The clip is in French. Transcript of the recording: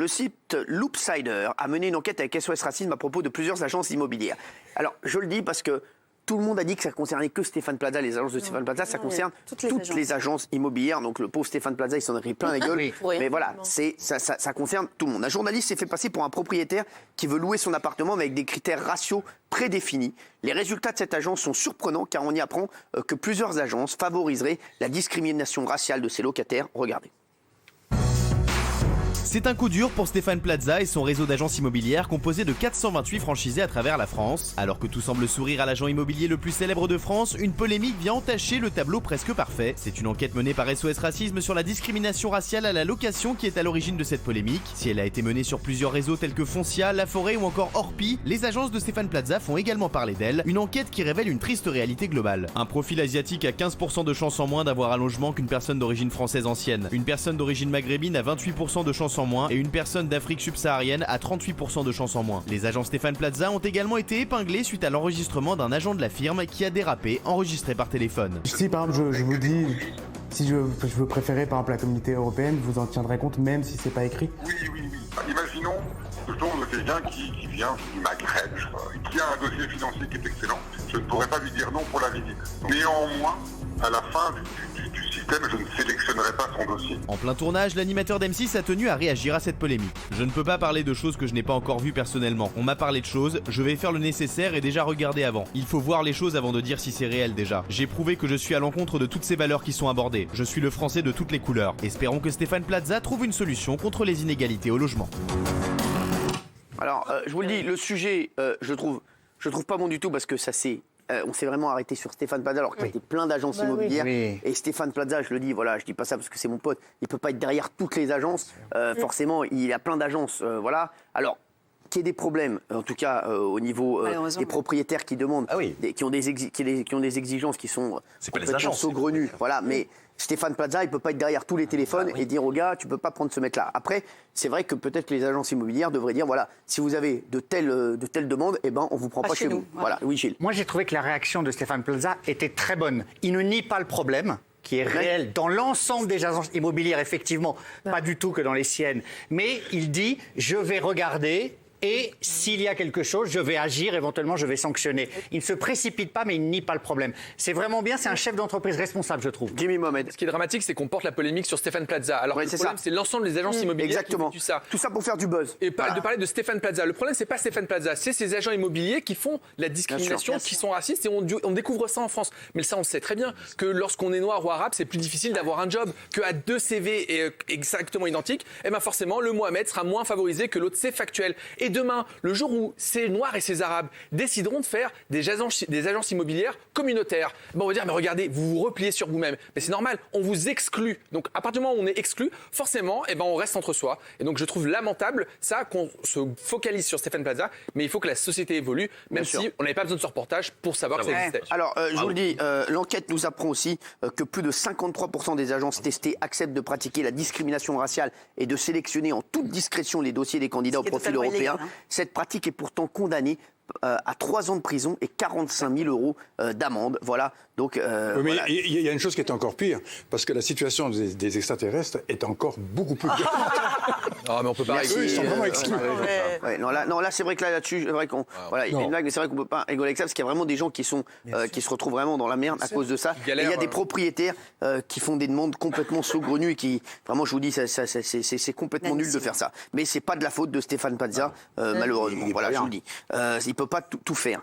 le site Loopsider a mené une enquête avec SOS Racisme à propos de plusieurs agences immobilières. Alors, je le dis parce que tout le monde a dit que ça concernait que Stéphane Plaza, les agences de Stéphane Plaza. Ça concerne toutes les agences immobilières. Donc le pauvre Stéphane Plaza, il s'en est pris plein la gueule. Mais voilà, ça concerne tout le monde. Un journaliste s'est fait passer pour un propriétaire qui veut louer son appartement avec des critères raciaux prédéfinis. Les résultats de cette agence sont surprenants car on y apprend que plusieurs agences favoriseraient la discrimination raciale de ses locataires. Regardez. C'est un coup dur pour Stéphane Plaza et son réseau d'agences immobilières composé de 428 franchisés à travers la France. Alors que tout semble sourire à l'agent immobilier le plus célèbre de France, une polémique vient entacher le tableau presque parfait. C'est une enquête menée par SOS Racisme sur la discrimination raciale à la location qui est à l'origine de cette polémique. Si elle a été menée sur plusieurs réseaux tels que Foncia, La Forêt ou encore Orpi, les agences de Stéphane Plaza font également parler d'elle. Une enquête qui révèle une triste réalité globale. Un profil asiatique a 15% de chance en moins d'avoir un logement qu'une personne d'origine française ancienne. Une personne d'origine maghrébine a 28% de chance en moins et une personne d'Afrique subsaharienne a 38% de chance en moins. Les agents Stéphane Plaza ont également été épinglés suite à l'enregistrement d'un agent de la firme qui a dérapé, enregistré par téléphone. Si par exemple je vous dis, si je veux préférer par exemple la communauté européenne, vous en tiendrez compte même si c'est pas écrit? Oui. Imaginons que je tombe de quelqu'un qui vient du Maghreb, qui a un dossier financier qui est excellent. Je ne pourrais pas lui dire non pour la visite. Néanmoins, à la fin du système, je ne sélectionnerai pas son dossier. En plein tournage, l'animateur d'M6 a tenu à réagir à cette polémique. Je ne peux pas parler de choses que je n'ai pas encore vues personnellement. On m'a parlé de choses, je vais faire le nécessaire et déjà regarder avant. Il faut voir les choses avant de dire si c'est réel déjà. J'ai prouvé que je suis à l'encontre de toutes ces valeurs qui sont abordées. Je suis le français de toutes les couleurs. Espérons que Stéphane Plaza trouve une solution contre les inégalités au logement. Alors, je vous le dis, le sujet, je trouve pas bon du tout parce que ça c'est... on s'est vraiment arrêté sur Stéphane Plaza alors qu'il y a plein d'agences immobilières. Et Stéphane Plaza, je le dis, voilà, je dis pas ça parce que c'est mon pote, il peut pas être derrière toutes les agences. Forcément, il y a plein d'agences, voilà. Alors, qu'il y ait des problèmes, en tout cas au niveau des propriétaires qui demandent, qui ont des exigences qui sont complètement saugrenues. Voilà, mais Stéphane Plaza, il peut pas être derrière tous les téléphones et dire aux gars, tu peux pas prendre ce mec-là. Après, c'est vrai que peut-être que les agences immobilières devraient dire, voilà, si vous avez de telles demandes, eh ben, on vous prend pas chez vous. Voilà, oui, Gilles. Moi, j'ai trouvé que la réaction de Stéphane Plaza était très bonne. Il ne nie pas le problème qui est réel dans l'ensemble des agences immobilières, effectivement, pas du tout que dans les siennes. Mais il dit, je vais regarder. Et s'il y a quelque chose, je vais agir, éventuellement je vais sanctionner. Il ne se précipite pas, mais il nie pas le problème. C'est vraiment bien, c'est un chef d'entreprise responsable, je trouve. Jimmy Mohamed. Ce qui est dramatique, c'est qu'on porte la polémique sur Stéphane Plaza. Alors que le problème, c'est l'ensemble des agences immobilières qui font ça. Tout ça pour faire du buzz. Et de parler de Stéphane Plaza. Le problème, c'est pas Stéphane Plaza, c'est ces agents immobiliers qui font la discrimination, qui sont racistes. Et on découvre ça en France. Mais ça, on sait très bien que lorsqu'on est noir ou arabe, c'est plus difficile d'avoir un job. Qu'à 2 CV exactement identiques, et ben forcément, le Mohamed sera moins favorisé que l'autre. C'est factuel. Et demain, le jour où ces Noirs et ces Arabes décideront de faire des agences immobilières communautaires, on va dire, mais regardez, vous vous repliez sur vous-même. Mais c'est normal, on vous exclut. Donc, à partir du moment où on est exclu, forcément, on reste entre soi. Et donc, je trouve lamentable ça qu'on se focalise sur Stéphane Plaza, mais il faut que la société évolue, même si on n'avait pas besoin de ce reportage pour savoir que ça existait. Alors, je vous le dis, l'enquête nous apprend aussi que plus de 53% des agences testées acceptent de pratiquer la discrimination raciale et de sélectionner en toute discrétion les dossiers des candidats au profil européen. Cette pratique est pourtant condamnée à 3 ans de prison et 45 000 euros d'amende. Voilà. Donc, mais il y a une chose qui est encore pire, parce que la situation des extraterrestres est encore beaucoup plus grave. Ah, mais on peut pas rigoler. Eux, ils sont vraiment exclus. Non, là, c'est vrai que là-dessus, c'est vrai qu'on, voilà, il y a une blague, mais c'est vrai qu'on peut pas rigoler avec ça, parce qu'il y a vraiment des gens qui se retrouvent vraiment dans la merde à cause de ça. Et il y a des propriétaires qui font des demandes complètement saugrenues et qui, vraiment, je vous dis, c'est complètement nul de faire ça. Mais c'est pas de la faute de Stéphane Plaza, malheureusement. Voilà, je vous le dis. Il peut pas tout faire.